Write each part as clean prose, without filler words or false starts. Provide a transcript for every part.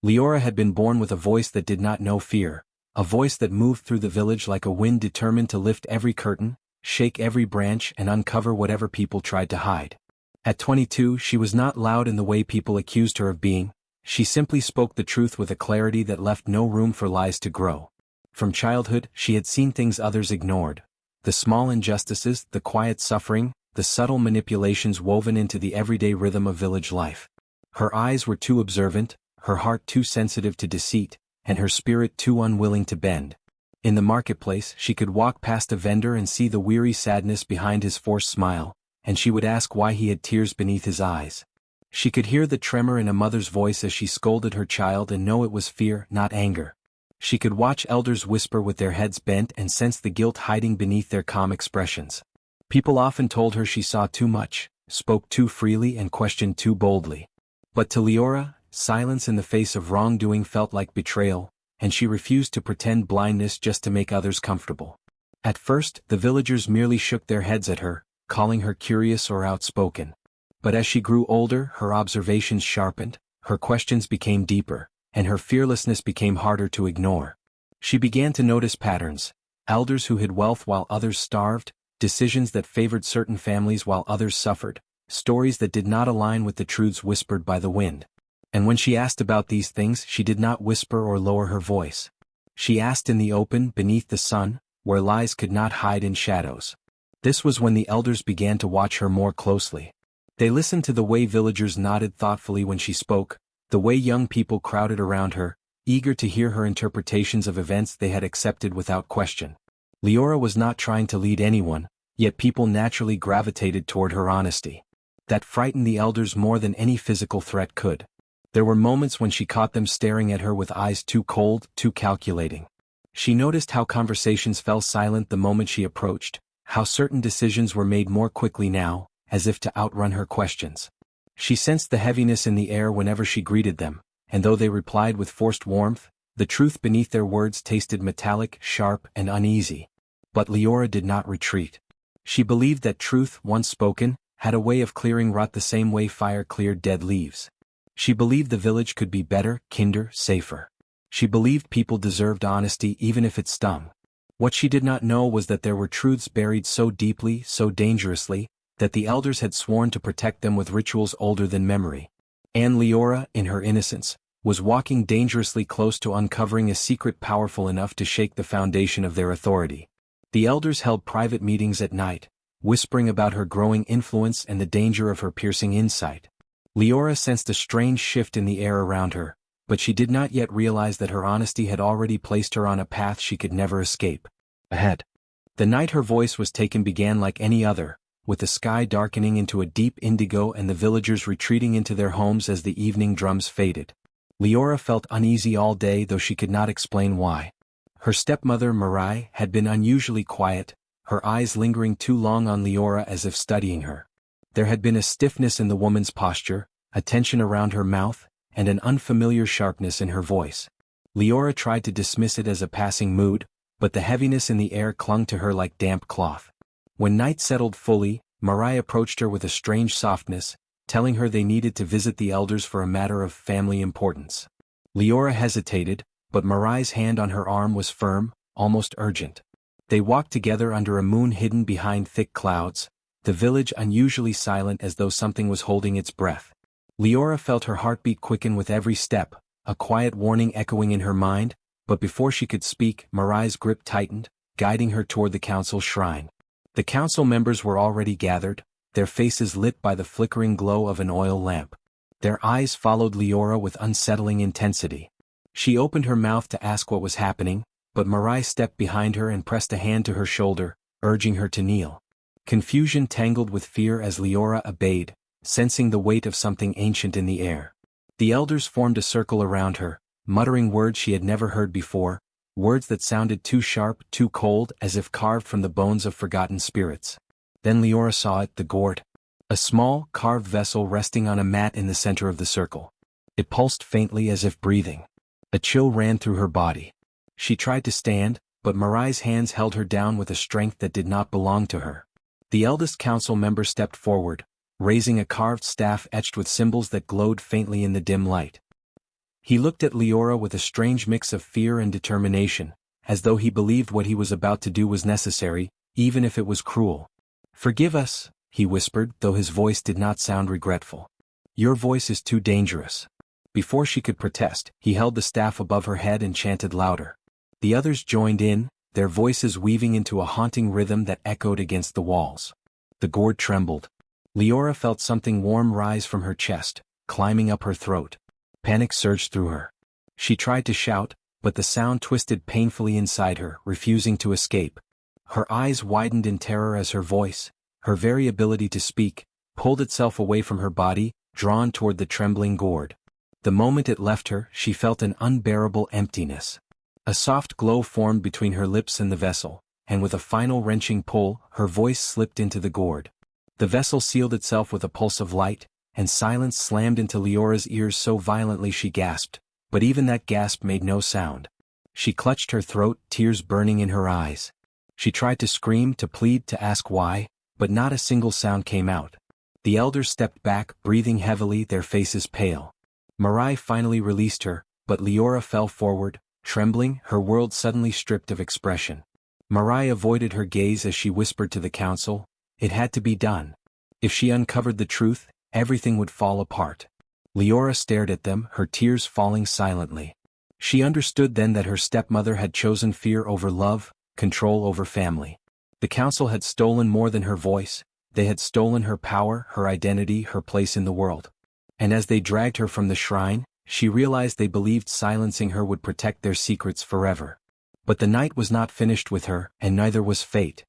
Leora had been born with a voice that did not know fear, a voice that moved through the village like a wind determined to lift every curtain, shake every branch and uncover whatever people tried to hide. At 22 she was not loud in the way people accused her of being, she simply spoke the truth with a clarity that left no room for lies to grow. From childhood she had seen things others ignored, the small injustices, the quiet suffering, the subtle manipulations woven into the everyday rhythm of village life. Her eyes were too observant, her heart too sensitive to deceit, and her spirit too unwilling to bend. In the marketplace she could walk past a vendor and see the weary sadness behind his forced smile, and she would ask why he had tears beneath his eyes. She could hear the tremor in a mother's voice as she scolded her child and know it was fear, not anger. She could watch elders whisper with their heads bent and sense the guilt hiding beneath their calm expressions. People often told her she saw too much, spoke too freely and questioned too boldly. But to Leora, silence in the face of wrongdoing felt like betrayal, and she refused to pretend blindness just to make others comfortable. At first, the villagers merely shook their heads at her, calling her curious or outspoken. But as she grew older, her observations sharpened, her questions became deeper, and her fearlessness became harder to ignore. She began to notice patterns: elders who hid wealth while others starved, decisions that favored certain families while others suffered, stories that did not align with the truths whispered by the wind. And when she asked about these things, she did not whisper or lower her voice. She asked in the open, beneath the sun, where lies could not hide in shadows. This was when the elders began to watch her more closely. They listened to the way villagers nodded thoughtfully when she spoke, the way young people crowded around her, eager to hear her interpretations of events they had accepted without question. Leora was not trying to lead anyone, yet people naturally gravitated toward her honesty. That frightened the elders more than any physical threat could. There were moments when she caught them staring at her with eyes too cold, too calculating. She noticed how conversations fell silent the moment she approached, how certain decisions were made more quickly now, as if to outrun her questions. She sensed the heaviness in the air whenever she greeted them, and though they replied with forced warmth, the truth beneath their words tasted metallic, sharp, and uneasy. But Leora did not retreat. She believed that truth, once spoken, had a way of clearing rot the same way fire cleared dead leaves. She believed the village could be better, kinder, safer. She believed people deserved honesty even if it stung. What she did not know was that there were truths buried so deeply, so dangerously, that the elders had sworn to protect them with rituals older than memory. And Leora, in her innocence, was walking dangerously close to uncovering a secret powerful enough to shake the foundation of their authority. The elders held private meetings at night, whispering about her growing influence and the danger of her piercing insight. Leora sensed a strange shift in the air around her, but she did not yet realize that her honesty had already placed her on a path she could never escape. Ahead. The night her voice was taken began like any other, with the sky darkening into a deep indigo and the villagers retreating into their homes as the evening drums faded. Leora felt uneasy all day, though she could not explain why. Her stepmother Marai had been unusually quiet, her eyes lingering too long on Leora as if studying her. There had been a stiffness in the woman's posture, a tension around her mouth, and an unfamiliar sharpness in her voice. Leora tried to dismiss it as a passing mood, but the heaviness in the air clung to her like damp cloth. When night settled fully, Marai approached her with a strange softness, telling her they needed to visit the elders for a matter of family importance. Leora hesitated, but Marai's hand on her arm was firm, almost urgent. They walked together under a moon hidden behind thick clouds, the village unusually silent as though something was holding its breath. Leora felt her heartbeat quicken with every step, a quiet warning echoing in her mind, but before she could speak, Marai's grip tightened, guiding her toward the council shrine. The council members were already gathered, their faces lit by the flickering glow of an oil lamp. Their eyes followed Leora with unsettling intensity. She opened her mouth to ask what was happening, but Marai stepped behind her and pressed a hand to her shoulder, urging her to kneel. Confusion tangled with fear as Leora obeyed, sensing the weight of something ancient in the air. The elders formed a circle around her, muttering words she had never heard before, words that sounded too sharp, too cold, as if carved from the bones of forgotten spirits. Then Leora saw it, the gourd. A small, carved vessel resting on a mat in the center of the circle. It pulsed faintly as if breathing. A chill ran through her body. She tried to stand, but Marai's hands held her down with a strength that did not belong to her. The eldest council member stepped forward, raising a carved staff etched with symbols that glowed faintly in the dim light. He looked at Leora with a strange mix of fear and determination, as though he believed what he was about to do was necessary, even if it was cruel. "Forgive us," he whispered, though his voice did not sound regretful. "Your voice is too dangerous." Before she could protest, he held the staff above her head and chanted louder. The others joined in, their voices weaving into a haunting rhythm that echoed against the walls. The gourd trembled. Leora felt something warm rise from her chest, climbing up her throat. Panic surged through her. She tried to shout, but the sound twisted painfully inside her, refusing to escape. Her eyes widened in terror as her voice, her very ability to speak, pulled itself away from her body, drawn toward the trembling gourd. The moment it left her, she felt an unbearable emptiness. A soft glow formed between her lips and the vessel, and with a final wrenching pull, her voice slipped into the gourd. The vessel sealed itself with a pulse of light, and silence slammed into Leora's ears so violently she gasped, but even that gasp made no sound. She clutched her throat, tears burning in her eyes. She tried to scream, to plead, to ask why, but not a single sound came out. The elders stepped back, breathing heavily, their faces pale. Marai finally released her, but Leora fell forward, trembling, her world suddenly stripped of expression. Marai avoided her gaze as she whispered to the council, it had to be done. If she uncovered the truth, everything would fall apart. Leora stared at them, her tears falling silently. She understood then that her stepmother had chosen fear over love, control over family. The council had stolen more than her voice, they had stolen her power, her identity, her place in the world. And as they dragged her from the shrine, she realized they believed silencing her would protect their secrets forever. But the night was not finished with her, and neither was fate.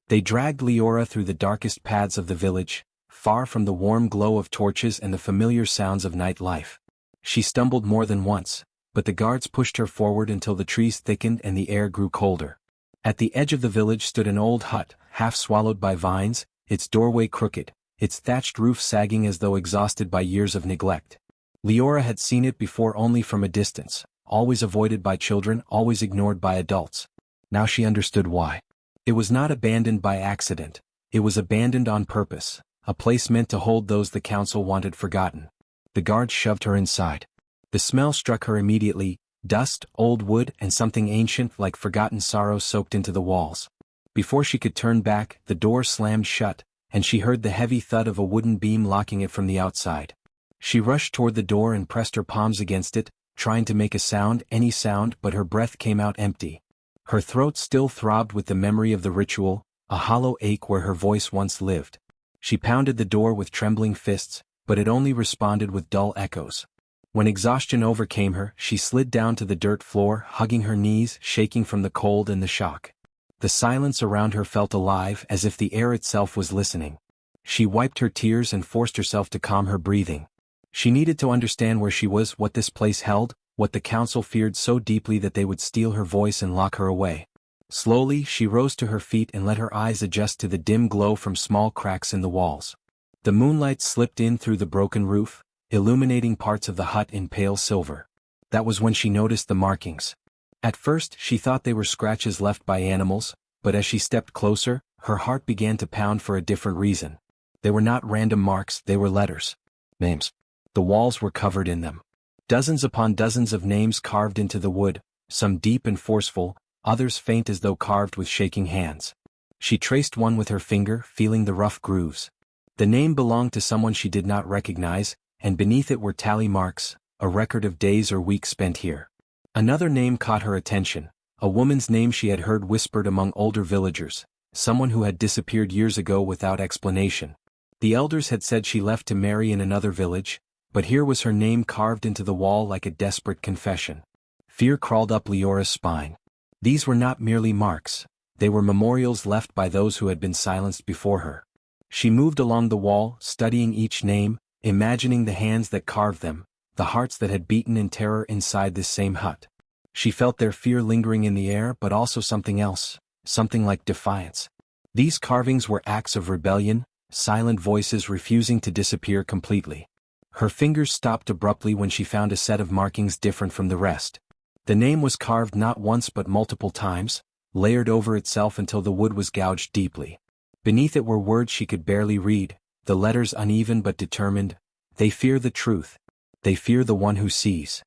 They dragged Leora through the darkest paths of the village, far from the warm glow of torches and the familiar sounds of night life. She stumbled more than once, but the guards pushed her forward until the trees thickened and the air grew colder. At the edge of the village stood an old hut, half swallowed by vines, its doorway crooked, its thatched roof sagging as though exhausted by years of neglect. Leora had seen it before only from a distance, always avoided by children, always ignored by adults. Now she understood why. It was not abandoned by accident, it was abandoned on purpose, a place meant to hold those the council wanted forgotten. The guards shoved her inside. The smell struck her immediately, dust, old wood, and something ancient like forgotten sorrow soaked into the walls. Before she could turn back, the door slammed shut, and she heard the heavy thud of a wooden beam locking it from the outside. She rushed toward the door and pressed her palms against it, trying to make a sound, any sound, but her breath came out empty. Her throat still throbbed with the memory of the ritual, a hollow ache where her voice once lived. She pounded the door with trembling fists, but it only responded with dull echoes. When exhaustion overcame her, she slid down to the dirt floor, hugging her knees, shaking from the cold and the shock. The silence around her felt alive, as if the air itself was listening. She wiped her tears and forced herself to calm her breathing. She needed to understand where she was, what this place held, what the council feared so deeply that they would steal her voice and lock her away. Slowly, she rose to her feet and let her eyes adjust to the dim glow from small cracks in the walls. The moonlight slipped in through the broken roof, illuminating parts of the hut in pale silver. That was when she noticed the markings. At first, she thought they were scratches left by animals, but as she stepped closer, her heart began to pound for a different reason. They were not random marks, they were letters. Names. The walls were covered in them. Dozens upon dozens of names carved into the wood, some deep and forceful, others faint as though carved with shaking hands. She traced one with her finger, feeling the rough grooves. The name belonged to someone she did not recognize, and beneath it were tally marks, a record of days or weeks spent here. Another name caught her attention, a woman's name she had heard whispered among older villagers, someone who had disappeared years ago without explanation. The elders had said she left to marry in another village, but here was her name carved into the wall like a desperate confession. Fear crawled up Leora's spine. These were not merely marks, they were memorials left by those who had been silenced before her. She moved along the wall, studying each name, imagining the hands that carved them, the hearts that had beaten in terror inside this same hut. She felt their fear lingering in the air, but also something else, something like defiance. These carvings were acts of rebellion, silent voices refusing to disappear completely. Her fingers stopped abruptly when she found a set of markings different from the rest. The name was carved not once but multiple times, layered over itself until the wood was gouged deeply. Beneath it were words she could barely read, the letters uneven but determined. They fear the truth. They fear the one who sees.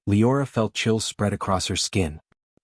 Leora felt chills spread across her skin.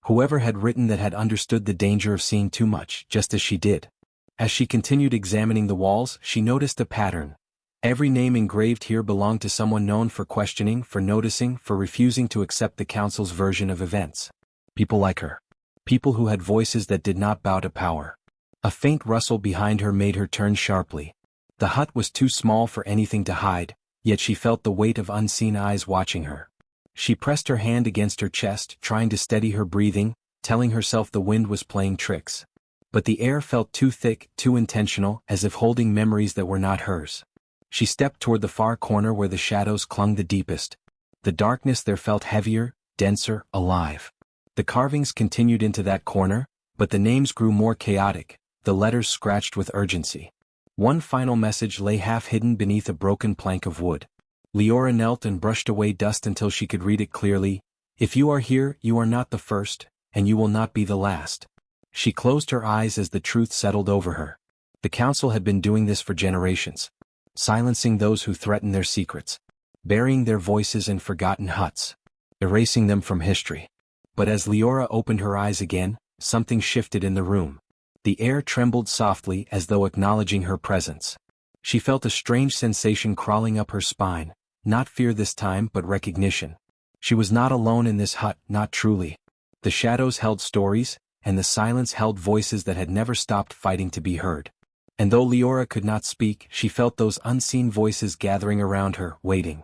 Whoever had written that had understood the danger of seeing too much, just as she did. As she continued examining the walls, she noticed a pattern. Every name engraved here belonged to someone known for questioning, for noticing, for refusing to accept the council's version of events. People like her. People who had voices that did not bow to power. A faint rustle behind her made her turn sharply. The hut was too small for anything to hide, yet she felt the weight of unseen eyes watching her. She pressed her hand against her chest, trying to steady her breathing, telling herself the wind was playing tricks. But the air felt too thick, too intentional, as if holding memories that were not hers. She stepped toward the far corner where the shadows clung the deepest. The darkness there felt heavier, denser, alive. The carvings continued into that corner, but the names grew more chaotic, the letters scratched with urgency. One final message lay half-hidden beneath a broken plank of wood. Leora knelt and brushed away dust until she could read it clearly. If you are here, you are not the first, and you will not be the last. She closed her eyes as the truth settled over her. The council had been doing this for generations. Silencing those who threatened their secrets. Burying their voices in forgotten huts. Erasing them from history. But as Leora opened her eyes again, something shifted in the room. The air trembled softly as though acknowledging her presence. She felt a strange sensation crawling up her spine, not fear this time but recognition. She was not alone in this hut, not truly. The shadows held stories, and the silence held voices that had never stopped fighting to be heard. And though Leora could not speak, she felt those unseen voices gathering around her, waiting.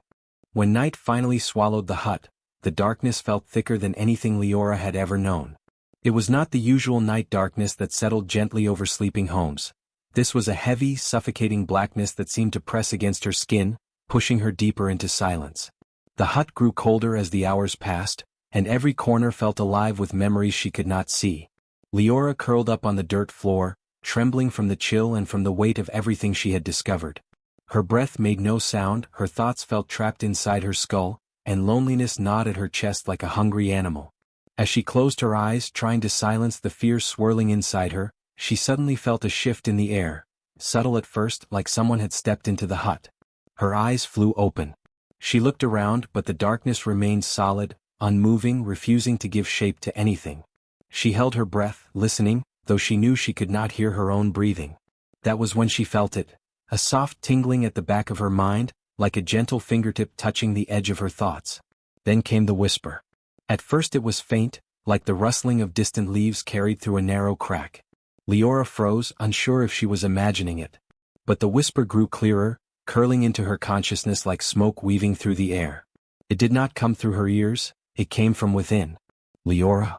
When night finally swallowed the hut, the darkness felt thicker than anything Leora had ever known. It was not the usual night darkness that settled gently over sleeping homes. This was a heavy, suffocating blackness that seemed to press against her skin, pushing her deeper into silence. The hut grew colder as the hours passed, and every corner felt alive with memories she could not see. Leora curled up on the dirt floor, trembling from the chill and from the weight of everything she had discovered. Her breath made no sound, her thoughts felt trapped inside her skull, and loneliness gnawed at her chest like a hungry animal. As she closed her eyes, trying to silence the fear swirling inside her, she suddenly felt a shift in the air, subtle at first, like someone had stepped into the hut. Her eyes flew open. She looked around, but the darkness remained solid, unmoving, refusing to give shape to anything. She held her breath, listening, though she knew she could not hear her own breathing. That was when she felt it, a soft tingling at the back of her mind, like a gentle fingertip touching the edge of her thoughts. Then came the whisper. At first it was faint, like the rustling of distant leaves carried through a narrow crack. Leora froze, unsure if she was imagining it. But the whisper grew clearer, curling into her consciousness like smoke weaving through the air. It did not come through her ears, it came from within. Leora.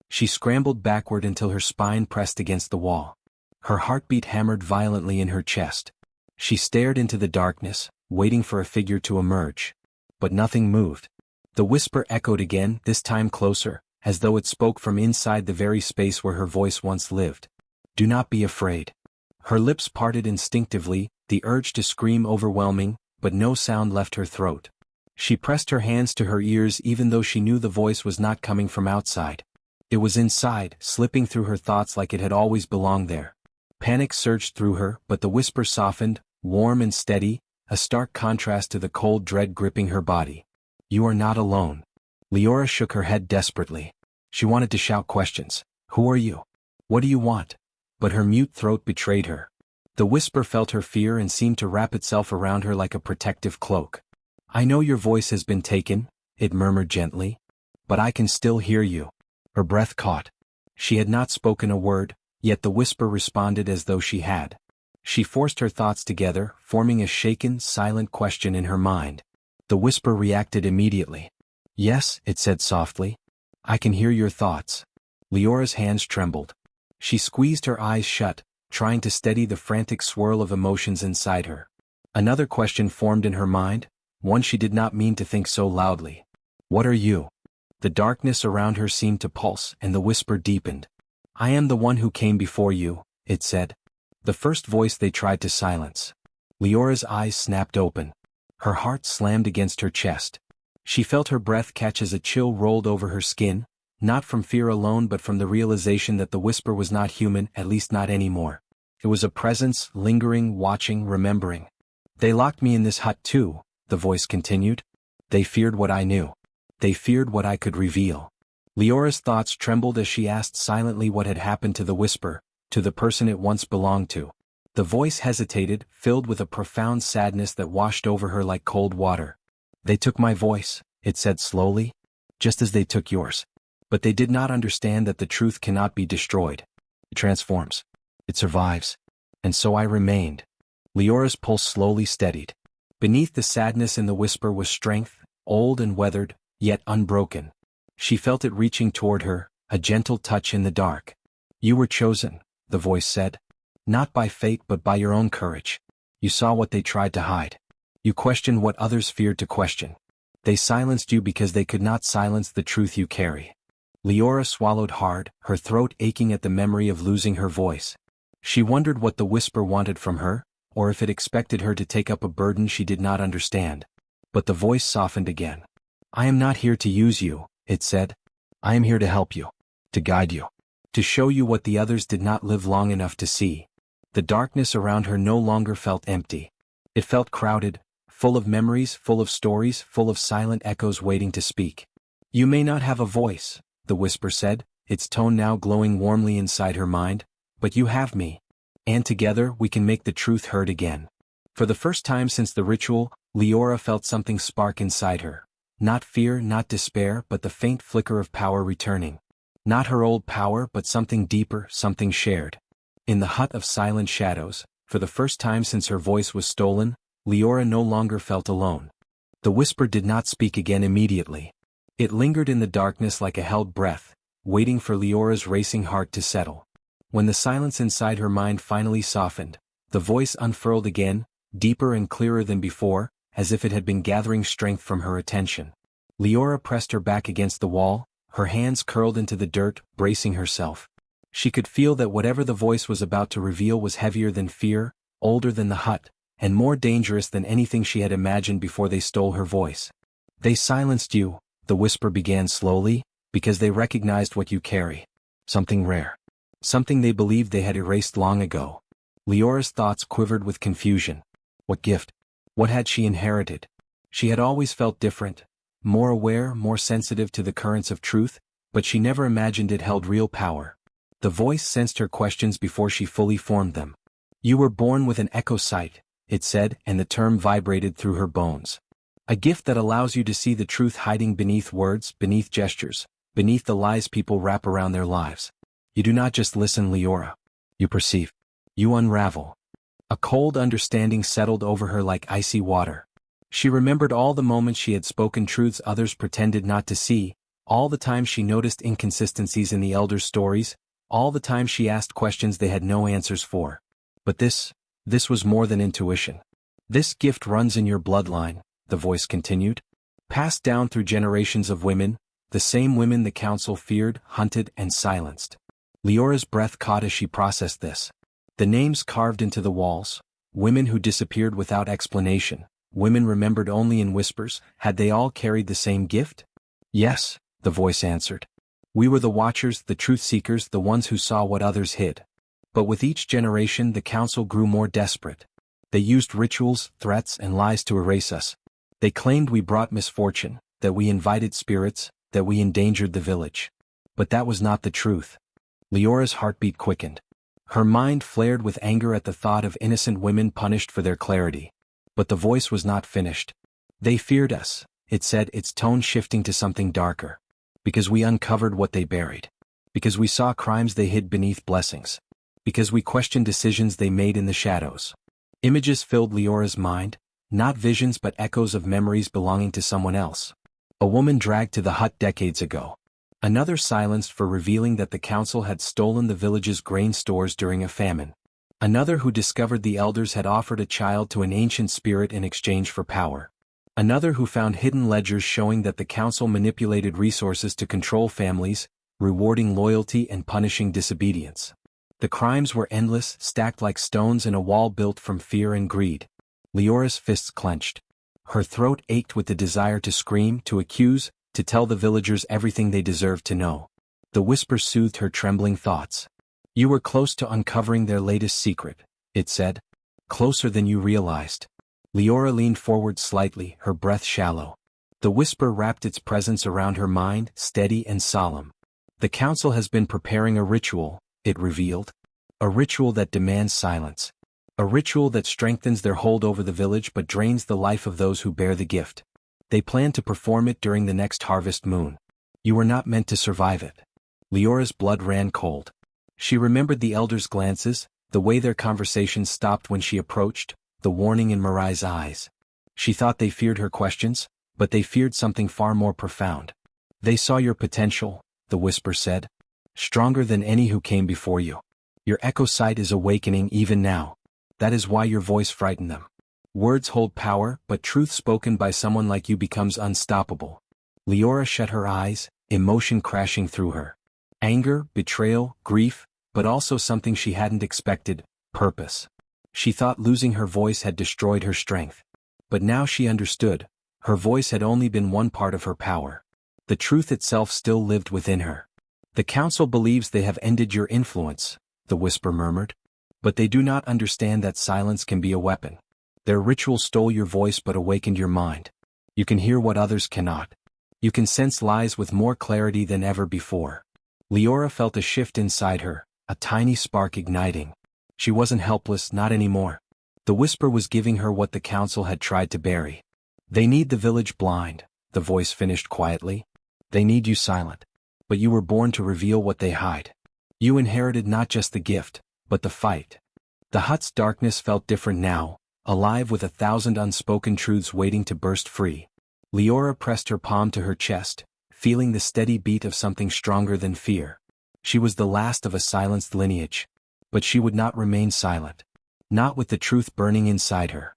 She scrambled backward until her spine pressed against the wall. Her heartbeat hammered violently in her chest. She stared into the darkness, waiting for a figure to emerge. But nothing moved. The whisper echoed again, this time closer, as though it spoke from inside the very space where her voice once lived. Do not be afraid. Her lips parted instinctively, the urge to scream overwhelming, but no sound left her throat. She pressed her hands to her ears even though she knew the voice was not coming from outside. It was inside, slipping through her thoughts like it had always belonged there. Panic surged through her, but the whisper softened, warm and steady, a stark contrast to the cold dread gripping her body. You are not alone. Leora shook her head desperately. She wanted to shout questions. Who are you? What do you want? But her mute throat betrayed her. The whisper felt her fear and seemed to wrap itself around her like a protective cloak. I know your voice has been taken, it murmured gently. But I can still hear you. Her breath caught. She had not spoken a word, yet the whisper responded as though she had. She forced her thoughts together, forming a shaken, silent question in her mind. The whisper reacted immediately. Yes, it said softly. I can hear your thoughts. Leora's hands trembled. She squeezed her eyes shut, trying to steady the frantic swirl of emotions inside her. Another question formed in her mind, one she did not mean to think so loudly. What are you? The darkness around her seemed to pulse, and the whisper deepened. I am the one who came before you, it said. The first voice they tried to silence. Leora's eyes snapped open. Her heart slammed against her chest. She felt her breath catch as a chill rolled over her skin, not from fear alone but from the realization that the whisper was not human, at least not anymore. It was a presence, lingering, watching, remembering. They locked me in this hut too, the voice continued. They feared what I knew. They feared what I could reveal. Leora's thoughts trembled as she asked silently what had happened to the whisper, to the person it once belonged to. The voice hesitated, filled with a profound sadness that washed over her like cold water. They took my voice, it said slowly, just as they took yours. But they did not understand that the truth cannot be destroyed. It transforms. It survives. And so I remained. Leora's pulse slowly steadied. Beneath the sadness in the whisper was strength, old and weathered, yet unbroken. She felt it reaching toward her, a gentle touch in the dark. You were chosen, the voice said. Not by fate but by your own courage. You saw what they tried to hide. You questioned what others feared to question. They silenced you because they could not silence the truth you carry. Leora swallowed hard, her throat aching at the memory of losing her voice. She wondered what the whisper wanted from her, or if it expected her to take up a burden she did not understand. But the voice softened again. I am not here to use you, it said. I am here to help you, to guide you, to show you what the others did not live long enough to see. The darkness around her no longer felt empty. It felt crowded, full of memories, full of stories, full of silent echoes waiting to speak. You may not have a voice, the whisper said, its tone now glowing warmly inside her mind, but you have me. And together we can make the truth heard again. For the first time since the ritual, Leora felt something spark inside her. Not fear, not despair, but the faint flicker of power returning. Not her old power, but something deeper, something shared. In the hut of silent shadows, for the first time since her voice was stolen, Leora no longer felt alone. The whisper did not speak again immediately. It lingered in the darkness like a held breath, waiting for Leora's racing heart to settle. When the silence inside her mind finally softened, the voice unfurled again, deeper and clearer than before, as if it had been gathering strength from her attention. Leora pressed her back against the wall, her hands curled into the dirt, bracing herself. She could feel that whatever the voice was about to reveal was heavier than fear, older than the hut, and more dangerous than anything she had imagined before they stole her voice. They silenced you, the whisper began slowly, because they recognized what you carry. Something rare. Something they believed they had erased long ago. Leora's thoughts quivered with confusion. What gift? What had she inherited? She had always felt different, more aware, more sensitive to the currents of truth, but she never imagined it held real power. The voice sensed her questions before she fully formed them. You were born with an echo sight, it said, and the term vibrated through her bones. A gift that allows you to see the truth hiding beneath words, beneath gestures, beneath the lies people wrap around their lives. You do not just listen, Leora. You perceive. You unravel. A cold understanding settled over her like icy water. She remembered all the moments she had spoken truths others pretended not to see, all the times she noticed inconsistencies in the elders' stories, all the times she asked questions they had no answers for. But this was more than intuition. This gift runs in your bloodline, the voice continued. Passed down through generations of women, the same women the council feared, hunted, and silenced. Leora's breath caught as she processed this. The names carved into the walls, women who disappeared without explanation, women remembered only in whispers, had they all carried the same gift? Yes, the voice answered. We were the watchers, the truth-seekers, the ones who saw what others hid. But with each generation the council grew more desperate. They used rituals, threats, and lies to erase us. They claimed we brought misfortune, that we invited spirits, that we endangered the village. But that was not the truth. Leora's heartbeat quickened. Her mind flared with anger at the thought of innocent women punished for their clarity. But the voice was not finished. They feared us, it said, its tone shifting to something darker. Because we uncovered what they buried. Because we saw crimes they hid beneath blessings. Because we questioned decisions they made in the shadows. Images filled Leora's mind, not visions but echoes of memories belonging to someone else. A woman dragged to the hut decades ago. Another silenced for revealing that the council had stolen the village's grain stores during a famine. Another who discovered the elders had offered a child to an ancient spirit in exchange for power. Another who found hidden ledgers showing that the council manipulated resources to control families, rewarding loyalty and punishing disobedience. The crimes were endless, stacked like stones in a wall built from fear and greed. Leora's fists clenched. Her throat ached with the desire to scream, to accuse, to tell the villagers everything they deserved to know. The whisper soothed her trembling thoughts. You were close to uncovering their latest secret, it said. Closer than you realized. Leora leaned forward slightly, her breath shallow. The whisper wrapped its presence around her mind, steady and solemn. The council has been preparing a ritual, it revealed. A ritual that demands silence. A ritual that strengthens their hold over the village but drains the life of those who bear the gift. They plan to perform it during the next harvest moon. You were not meant to survive it. Leora's blood ran cold. She remembered the elders' glances, the way their conversations stopped when she approached, the warning in Marai's eyes. She thought they feared her questions, but they feared something far more profound. They saw your potential, the whisper said. Stronger than any who came before you. Your echo sight is awakening even now. That is why your voice frightened them. Words hold power, but truth spoken by someone like you becomes unstoppable. Leora shut her eyes, emotion crashing through her. Anger, betrayal, grief, but also something she hadn't expected, purpose. She thought losing her voice had destroyed her strength. But now she understood. Her voice had only been one part of her power. The truth itself still lived within her. The council believes they have ended your influence, the whisper murmured. But they do not understand that silence can be a weapon. Their ritual stole your voice but awakened your mind. You can hear what others cannot. You can sense lies with more clarity than ever before. Leora felt a shift inside her, a tiny spark igniting. She wasn't helpless, not anymore. The whisper was giving her what the council had tried to bury. They need the village blind, the voice finished quietly. They need you silent. But you were born to reveal what they hide. You inherited not just the gift, but the fight. The hut's darkness felt different now, alive with 1,000 unspoken truths waiting to burst free. Leora pressed her palm to her chest, feeling the steady beat of something stronger than fear. She was the last of a silenced lineage. But she would not remain silent. Not with the truth burning inside her.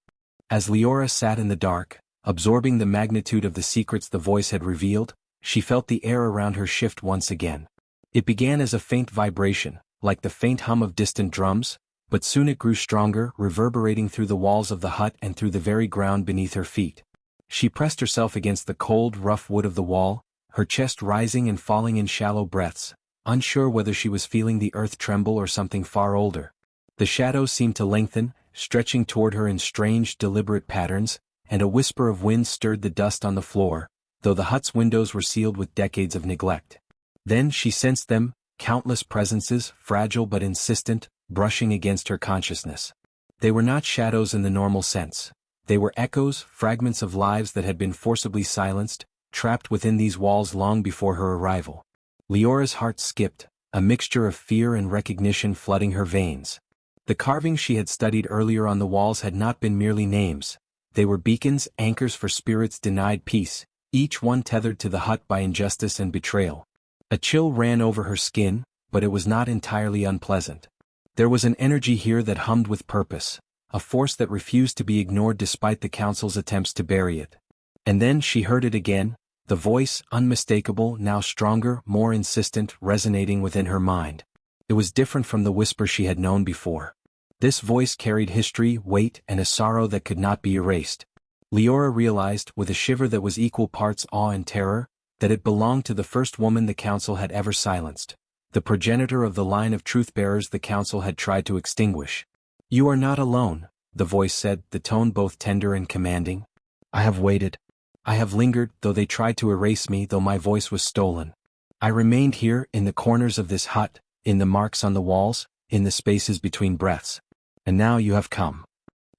As Leora sat in the dark, absorbing the magnitude of the secrets the voice had revealed, she felt the air around her shift once again. It began as a faint vibration, like the faint hum of distant drums, but soon it grew stronger, reverberating through the walls of the hut and through the very ground beneath her feet. She pressed herself against the cold, rough wood of the wall, her chest rising and falling in shallow breaths, unsure whether she was feeling the earth tremble or something far older. The shadows seemed to lengthen, stretching toward her in strange, deliberate patterns, and a whisper of wind stirred the dust on the floor, though the hut's windows were sealed with decades of neglect. Then she sensed them, countless presences, fragile but insistent, brushing against her consciousness. They were not shadows in the normal sense. They were echoes, fragments of lives that had been forcibly silenced, trapped within these walls long before her arrival. Leora's heart skipped, a mixture of fear and recognition flooding her veins. The carvings she had studied earlier on the walls had not been merely names. They were beacons, anchors for spirits denied peace, each one tethered to the hut by injustice and betrayal. A chill ran over her skin, but it was not entirely unpleasant. There was an energy here that hummed with purpose, a force that refused to be ignored despite the council's attempts to bury it. And then she heard it again, the voice, unmistakable, now stronger, more insistent, resonating within her mind. It was different from the whisper she had known before. This voice carried history, weight, and a sorrow that could not be erased. Leora realized, with a shiver that was equal parts awe and terror, that it belonged to the first woman the council had ever silenced, the progenitor of the line of truth-bearers the council had tried to extinguish. "You are not alone," the voice said, the tone both tender and commanding. "I have waited. I have lingered, though they tried to erase me, though my voice was stolen. I remained here, in the corners of this hut, in the marks on the walls, in the spaces between breaths. And now you have come."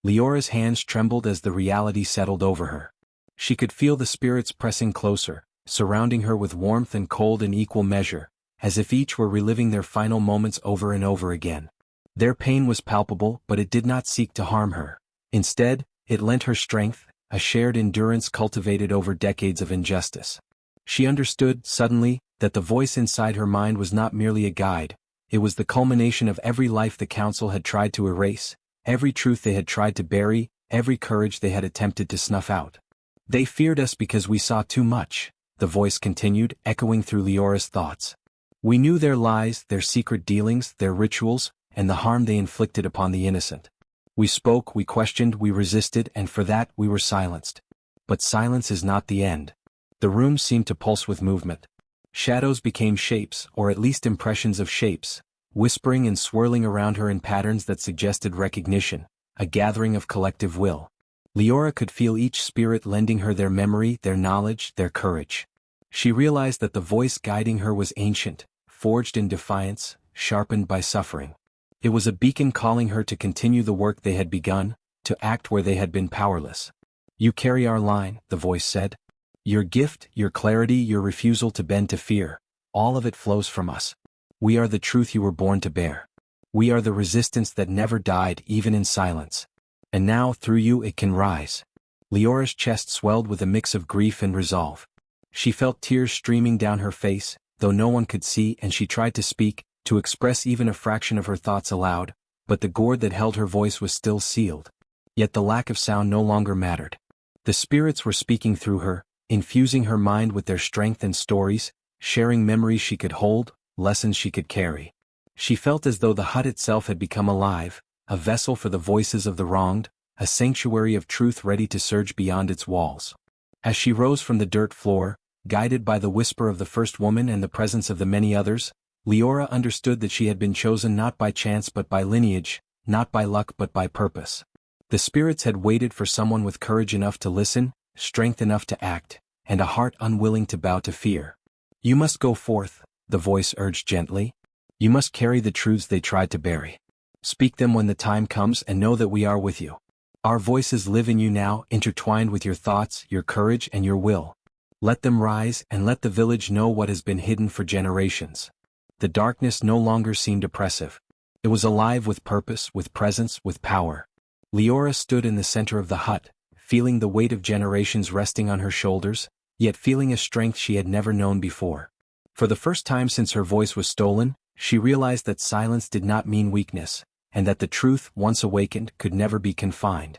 Leora's hands trembled as the reality settled over her. She could feel the spirits pressing closer, surrounding her with warmth and cold in equal measure, as if each were reliving their final moments over and over again. Their pain was palpable, but it did not seek to harm her. Instead, it lent her strength, a shared endurance cultivated over decades of injustice. She understood, suddenly, that the voice inside her mind was not merely a guide. It was the culmination of every life the council had tried to erase, every truth they had tried to bury, every courage they had attempted to snuff out. "They feared us because we saw too much," the voice continued, echoing through Leora's thoughts. "We knew their lies, their secret dealings, their rituals, and the harm they inflicted upon the innocent. We spoke, we questioned, we resisted, and for that we were silenced. But silence is not the end." The room seemed to pulse with movement. Shadows became shapes, or at least impressions of shapes, whispering and swirling around her in patterns that suggested recognition, a gathering of collective will. Leora could feel each spirit lending her their memory, their knowledge, their courage. She realized that the voice guiding her was ancient, forged in defiance, sharpened by suffering. It was a beacon calling her to continue the work they had begun, to act where they had been powerless. "You carry our line," the voice said. "Your gift, your clarity, your refusal to bend to fear, all of it flows from us. We are the truth you were born to bear. We are the resistance that never died, even in silence. And now, through you, it can rise." Leora's chest swelled with a mix of grief and resolve. She felt tears streaming down her face, though no one could see, and she tried to speak, to express even a fraction of her thoughts aloud, but the gourd that held her voice was still sealed. Yet the lack of sound no longer mattered. The spirits were speaking through her, infusing her mind with their strength and stories, sharing memories she could hold, lessons she could carry. She felt as though the hut itself had become alive, a vessel for the voices of the wronged, a sanctuary of truth ready to surge beyond its walls. As she rose from the dirt floor, guided by the whisper of the first woman and the presence of the many others, Leora understood that she had been chosen not by chance but by lineage, not by luck but by purpose. The spirits had waited for someone with courage enough to listen, strength enough to act, and a heart unwilling to bow to fear. "You must go forth," the voice urged gently. "You must carry the truths they tried to bury. Speak them when the time comes and know that we are with you. Our voices live in you now, intertwined with your thoughts, your courage, and your will. Let them rise and let the village know what has been hidden for generations." The darkness no longer seemed oppressive. It was alive with purpose, with presence, with power. Leora stood in the center of the hut, feeling the weight of generations resting on her shoulders, yet feeling a strength she had never known before. For the first time since her voice was stolen, she realized that silence did not mean weakness, and that the truth, once awakened, could never be confined.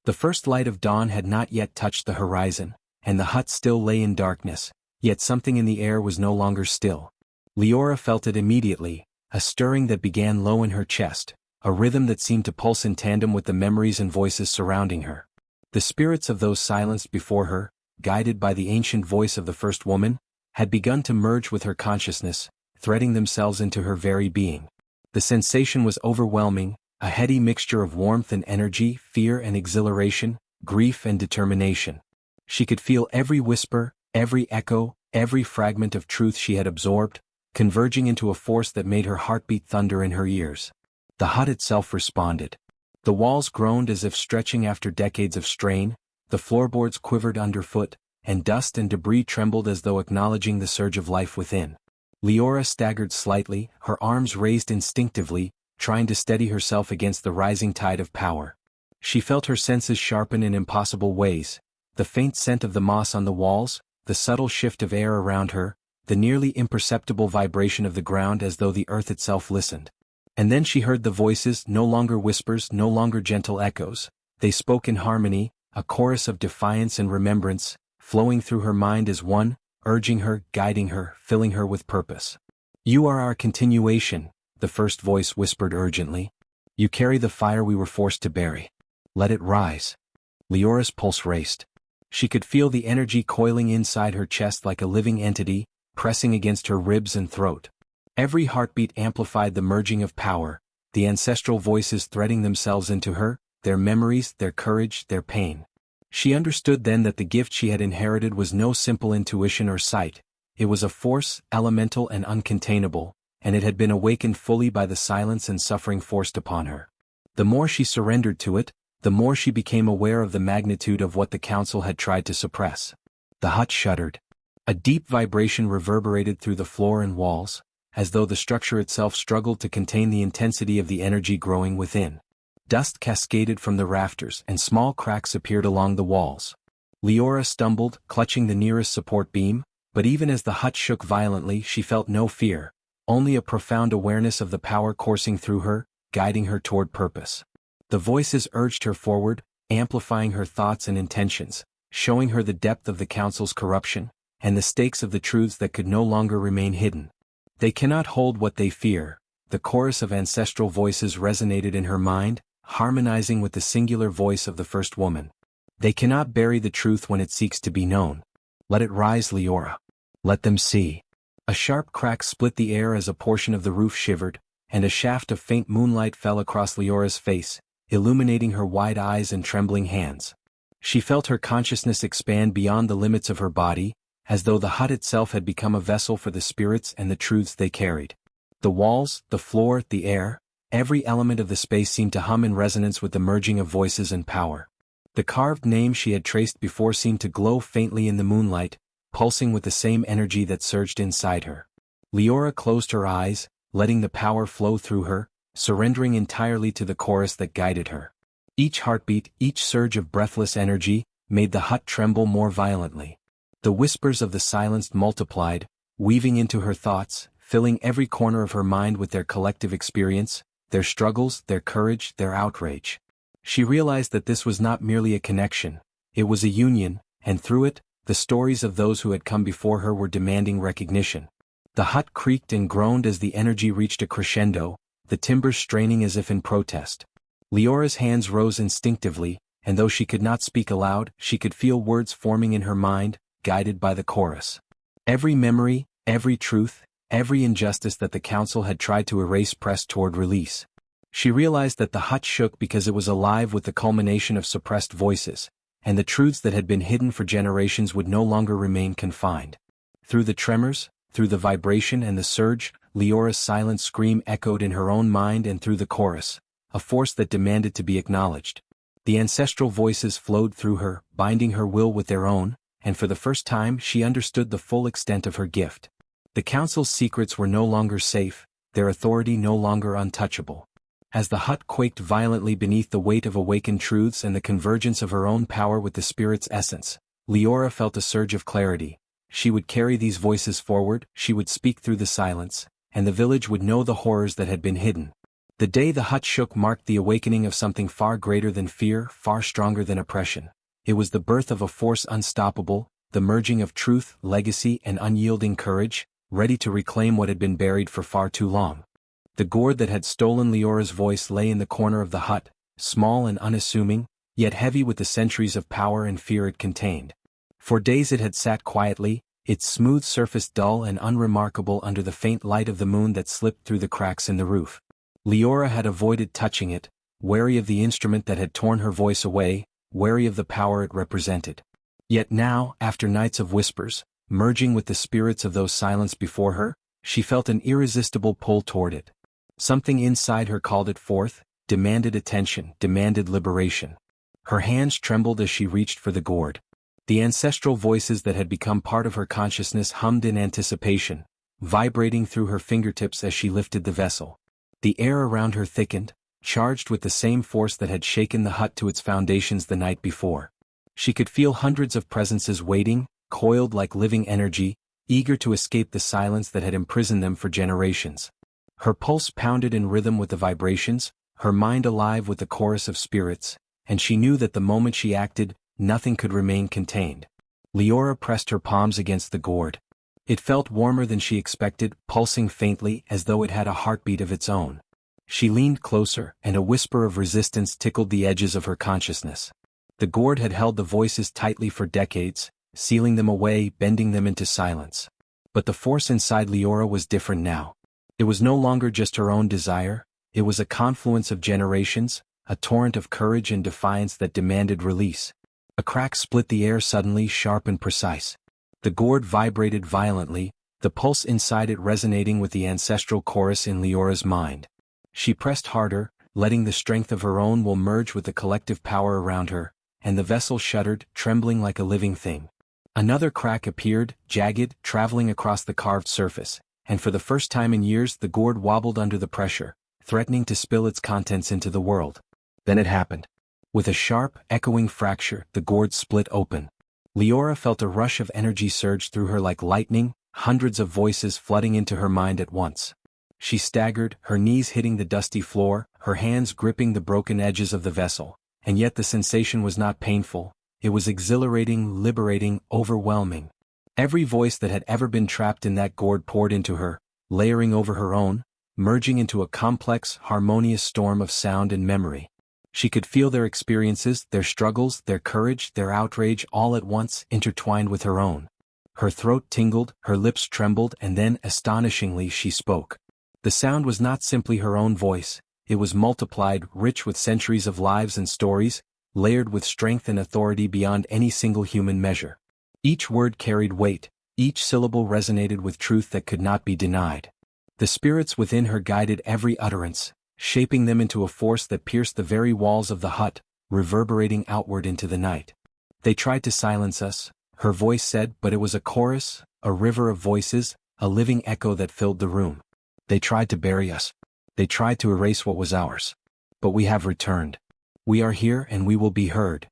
The first light of dawn had not yet touched the horizon, and the hut still lay in darkness, yet something in the air was no longer still. Leora felt it immediately, a stirring that began low in her chest, a rhythm that seemed to pulse in tandem with the memories and voices surrounding her. The spirits of those silenced before her, guided by the ancient voice of the first woman, had begun to merge with her consciousness, threading themselves into her very being. The sensation was overwhelming, a heady mixture of warmth and energy, fear and exhilaration, grief and determination. She could feel every whisper, every echo, every fragment of truth she had absorbed, converging into a force that made her heartbeat thunder in her ears. The hut itself responded. The walls groaned as if stretching after decades of strain, the floorboards quivered underfoot, and dust and debris trembled as though acknowledging the surge of life within. Leora staggered slightly, her arms raised instinctively, trying to steady herself against the rising tide of power. She felt her senses sharpen in impossible ways, the faint scent of the moss on the walls, the subtle shift of air around her, the nearly imperceptible vibration of the ground as though the earth itself listened. And then she heard the voices, no longer whispers, no longer gentle echoes. They spoke in harmony, a chorus of defiance and remembrance, flowing through her mind as one, urging her, guiding her, filling her with purpose. "You are our continuation," the first voice whispered urgently. "You carry the fire we were forced to bury. Let it rise." Leora's pulse raced. She could feel the energy coiling inside her chest like a living entity, pressing against her ribs and throat. Every heartbeat amplified the merging of power, the ancestral voices threading themselves into her, their memories, their courage, their pain. She understood then that the gift she had inherited was no simple intuition or sight. It was a force, elemental and uncontainable, and it had been awakened fully by the silence and suffering forced upon her. The more she surrendered to it, the more she became aware of the magnitude of what the council had tried to suppress. The hut shuddered. A deep vibration reverberated through the floor and walls, as though the structure itself struggled to contain the intensity of the energy growing within. Dust cascaded from the rafters and small cracks appeared along the walls. Leora stumbled, clutching the nearest support beam, but even as the hut shook violently she felt no fear, only a profound awareness of the power coursing through her, guiding her toward purpose. The voices urged her forward, amplifying her thoughts and intentions, showing her the depth of the council's corruption, and the stakes of the truths that could no longer remain hidden. "They cannot hold what they fear," the chorus of ancestral voices resonated in her mind, harmonizing with the singular voice of the first woman. "They cannot bury the truth when it seeks to be known. Let it rise, Leora. Let them see." A sharp crack split the air as a portion of the roof shivered, and a shaft of faint moonlight fell across Leora's face, illuminating her wide eyes and trembling hands. She felt her consciousness expand beyond the limits of her body, as though the hut itself had become a vessel for the spirits and the truths they carried. The walls, the floor, the air, every element of the space seemed to hum in resonance with the merging of voices and power. The carved name she had traced before seemed to glow faintly in the moonlight, pulsing with the same energy that surged inside her. Leora closed her eyes, letting the power flow through her, surrendering entirely to the chorus that guided her. Each heartbeat, each surge of breathless energy, made the hut tremble more violently. The whispers of the silenced multiplied, weaving into her thoughts, filling every corner of her mind with their collective experience, their struggles, their courage, their outrage. She realized that this was not merely a connection, it was a union, and through it, the stories of those who had come before her were demanding recognition. The hut creaked and groaned as the energy reached a crescendo, the timbers straining as if in protest. Leora's hands rose instinctively, and though she could not speak aloud, she could feel words forming in her mind, guided by the chorus. Every memory, every truth, every injustice that the council had tried to erase pressed toward release. She realized that the hut shook because it was alive with the culmination of suppressed voices, and the truths that had been hidden for generations would no longer remain confined. Through the tremors, through the vibration and the surge, Leora's silent scream echoed in her own mind, and through the chorus, a force that demanded to be acknowledged. The ancestral voices flowed through her, binding her will with their own, and for the first time she understood the full extent of her gift. The council's secrets were no longer safe, their authority no longer untouchable. As the hut quaked violently beneath the weight of awakened truths and the convergence of her own power with the spirit's essence, Leora felt a surge of clarity. She would carry these voices forward, she would speak through the silence, and the village would know the horrors that had been hidden. The day the hut shook marked the awakening of something far greater than fear, far stronger than oppression. It was the birth of a force unstoppable, the merging of truth, legacy, and unyielding courage, ready to reclaim what had been buried for far too long. The gourd that had stolen Leora's voice lay in the corner of the hut, small and unassuming, yet heavy with the centuries of power and fear it contained. For days it had sat quietly, its smooth surface dull and unremarkable under the faint light of the moon that slipped through the cracks in the roof. Leora had avoided touching it, wary of the instrument that had torn her voice away, wary of the power it represented. Yet now, after nights of whispers, merging with the spirits of those silenced before her, she felt an irresistible pull toward it. Something inside her called it forth, demanded attention, demanded liberation. Her hands trembled as she reached for the gourd. The ancestral voices that had become part of her consciousness hummed in anticipation, vibrating through her fingertips as she lifted the vessel. The air around her thickened, charged with the same force that had shaken the hut to its foundations the night before. She could feel hundreds of presences waiting, coiled like living energy, eager to escape the silence that had imprisoned them for generations. Her pulse pounded in rhythm with the vibrations, her mind alive with the chorus of spirits, and she knew that the moment she acted, nothing could remain contained. Leora pressed her palms against the gourd. It felt warmer than she expected, pulsing faintly as though it had a heartbeat of its own. She leaned closer, and a whisper of resistance tickled the edges of her consciousness. The gourd had held the voices tightly for decades, sealing them away, bending them into silence. But the force inside Leora was different now. It was no longer just her own desire, it was a confluence of generations, a torrent of courage and defiance that demanded release. A crack split the air suddenly, sharp and precise. The gourd vibrated violently, the pulse inside it resonating with the ancestral chorus in Leora's mind. She pressed harder, letting the strength of her own will merge with the collective power around her, and the vessel shuddered, trembling like a living thing. Another crack appeared, jagged, traveling across the carved surface, and for the first time in years the gourd wobbled under the pressure, threatening to spill its contents into the world. Then it happened. With a sharp, echoing fracture, the gourd split open. Leora felt a rush of energy surge through her like lightning, hundreds of voices flooding into her mind at once. She staggered, her knees hitting the dusty floor, her hands gripping the broken edges of the vessel, and yet the sensation was not painful, it was exhilarating, liberating, overwhelming. Every voice that had ever been trapped in that gourd poured into her, layering over her own, merging into a complex, harmonious storm of sound and memory. She could feel their experiences, their struggles, their courage, their outrage all at once intertwined with her own. Her throat tingled, her lips trembled, and then, astonishingly, she spoke. The sound was not simply her own voice, it was multiplied, rich with centuries of lives and stories, layered with strength and authority beyond any single human measure. Each word carried weight, each syllable resonated with truth that could not be denied. The spirits within her guided every utterance, shaping them into a force that pierced the very walls of the hut, reverberating outward into the night. They tried to silence us, her voice said, but it was a chorus, a river of voices, a living echo that filled the room. They tried to bury us. They tried to erase what was ours. But we have returned. We are here and we will be heard.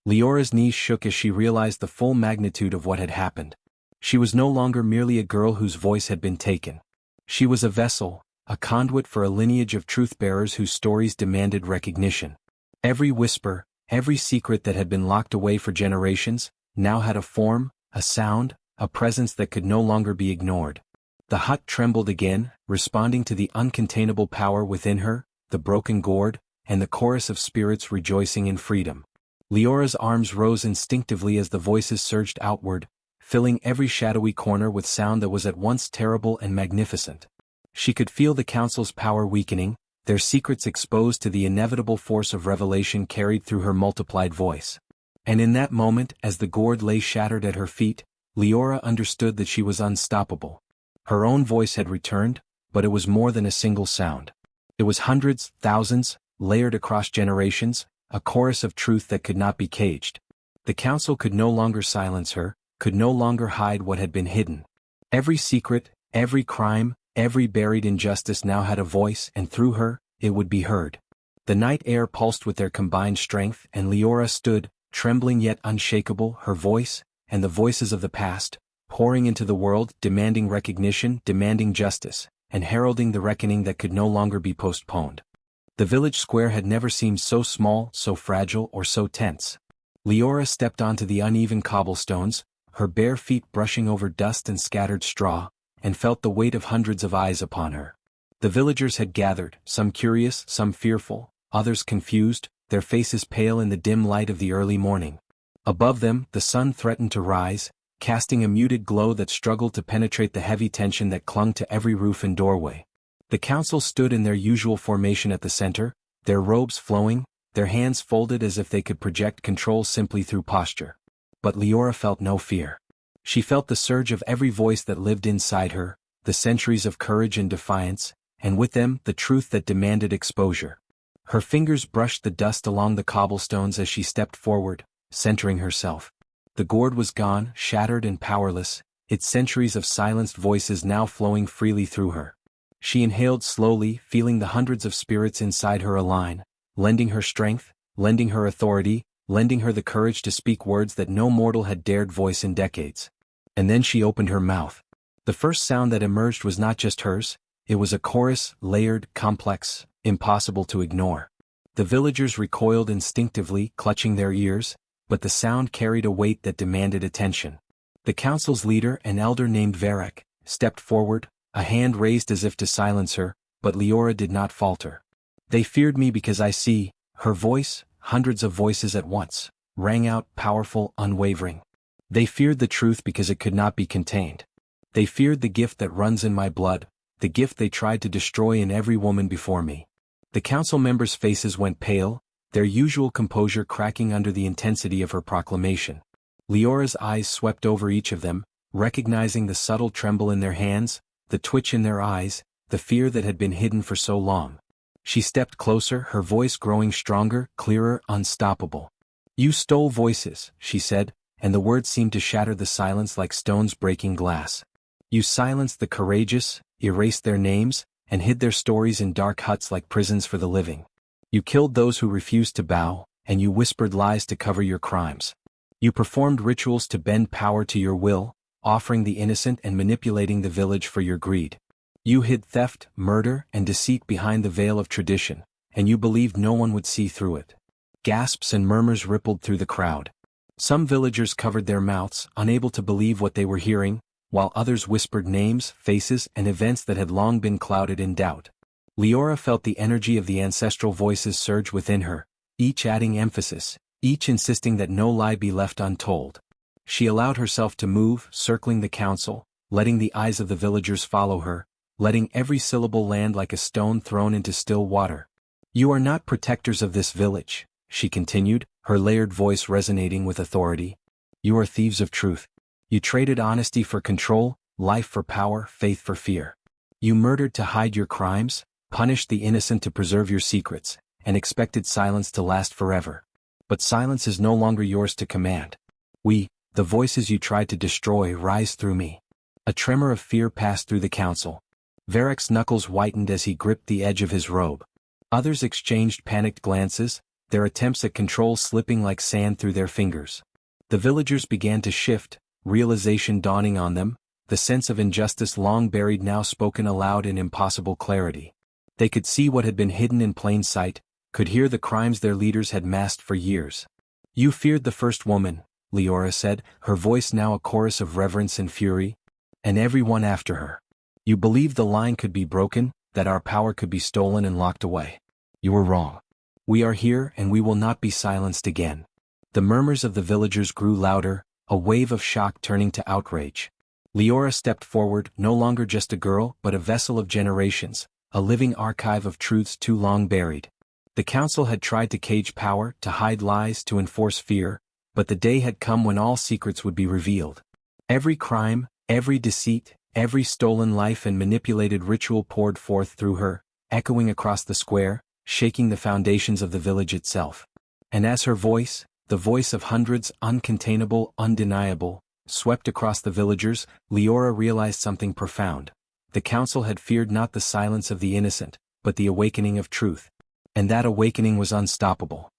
Leora's knees shook as she realized the full magnitude of what had happened. She was no longer merely a girl whose voice had been taken. She was a vessel, a conduit for a lineage of truth-bearers whose stories demanded recognition. Every whisper, every secret that had been locked away for generations, now had a form, a sound, a presence that could no longer be ignored. The hut trembled again, responding to the uncontainable power within her, the broken gourd, and the chorus of spirits rejoicing in freedom. Leora's arms rose instinctively as the voices surged outward, filling every shadowy corner with sound that was at once terrible and magnificent. She could feel the council's power weakening, their secrets exposed to the inevitable force of revelation carried through her multiplied voice. And in that moment, as the gourd lay shattered at her feet, Leora understood that she was unstoppable. Her own voice had returned, but it was more than a single sound. It was hundreds, thousands, layered across generations, a chorus of truth that could not be caged. The council could no longer silence her, could no longer hide what had been hidden. Every secret, every crime, every buried injustice now had a voice, and through her, it would be heard. The night air pulsed with their combined strength, and Leora stood, trembling yet unshakable, her voice, and the voices of the past, pouring into the world, demanding recognition, demanding justice, and heralding the reckoning that could no longer be postponed. The village square had never seemed so small, so fragile, or so tense. Leora stepped onto the uneven cobblestones, her bare feet brushing over dust and scattered straw, and felt the weight of hundreds of eyes upon her. The villagers had gathered, some curious, some fearful, others confused, their faces pale in the dim light of the early morning. Above them, the sun threatened to rise, casting a muted glow that struggled to penetrate the heavy tension that clung to every roof and doorway. The council stood in their usual formation at the center, their robes flowing, their hands folded as if they could project control simply through posture. But Leora felt no fear. She felt the surge of every voice that lived inside her, the centuries of courage and defiance, and with them, the truth that demanded exposure. Her fingers brushed the dust along the cobblestones as she stepped forward, centering herself. The gourd was gone, shattered and powerless, its centuries of silenced voices now flowing freely through her. She inhaled slowly, feeling the hundreds of spirits inside her align, lending her strength, lending her authority, lending her the courage to speak words that no mortal had dared voice in decades. And then she opened her mouth. The first sound that emerged was not just hers, it was a chorus, layered, complex, impossible to ignore. The villagers recoiled instinctively, clutching their ears, but the sound carried a weight that demanded attention. The council's leader, an elder named Varek, stepped forward, a hand raised as if to silence her, but Leora did not falter. "They feared me because I see," her voice, hundreds of voices at once, rang out powerful, unwavering. "They feared the truth because it could not be contained. They feared the gift that runs in my blood, the gift they tried to destroy in every woman before me." The council members' faces went pale, their usual composure cracking under the intensity of her proclamation. Leora's eyes swept over each of them, recognizing the subtle tremble in their hands, the twitch in their eyes, the fear that had been hidden for so long. She stepped closer, her voice growing stronger, clearer, unstoppable. "You stole voices," she said, and the words seemed to shatter the silence like stones breaking glass. "You silenced the courageous, erased their names, and hid their stories in dark huts like prisons for the living. You killed those who refused to bow, and you whispered lies to cover your crimes. You performed rituals to bend power to your will, offering the innocent and manipulating the village for your greed. You hid theft, murder, and deceit behind the veil of tradition, and you believed no one would see through it." Gasps and murmurs rippled through the crowd. Some villagers covered their mouths, unable to believe what they were hearing, while others whispered names, faces, and events that had long been clouded in doubt. Leora felt the energy of the ancestral voices surge within her, each adding emphasis, each insisting that no lie be left untold. She allowed herself to move, circling the council, letting the eyes of the villagers follow her, letting every syllable land like a stone thrown into still water. "You are not protectors of this village," she continued, her layered voice resonating with authority. You are thieves of truth. You traded honesty for control, life for power, faith for fear. You murdered to hide your crimes, punished the innocent to preserve your secrets, and expected silence to last forever. But silence is no longer yours to command. We, the voices you tried to destroy, rise through me. A tremor of fear passed through the council. Varric's knuckles whitened as he gripped the edge of his robe. Others exchanged panicked glances, their attempts at control slipping like sand through their fingers. The villagers began to shift, realization dawning on them, the sense of injustice long buried now spoken aloud in impossible clarity. They could see what had been hidden in plain sight, could hear the crimes their leaders had masked for years. You feared the first woman, Leora said, her voice now a chorus of reverence and fury. And everyone after her. You believed the line could be broken, that our power could be stolen and locked away. You were wrong. We are here and we will not be silenced again. The murmurs of the villagers grew louder, a wave of shock turning to outrage. Leora stepped forward, no longer just a girl but a vessel of generations, a living archive of truths too long buried. The council had tried to cage power, to hide lies, to enforce fear, but the day had come when all secrets would be revealed. Every crime, every deceit, every stolen life and manipulated ritual poured forth through her, echoing across the square, shaking the foundations of the village itself. And as her voice, the voice of hundreds, uncontainable, undeniable, swept across the villagers, Leora realized something profound. The council had feared not the silence of the innocent, but the awakening of truth. And that awakening was unstoppable.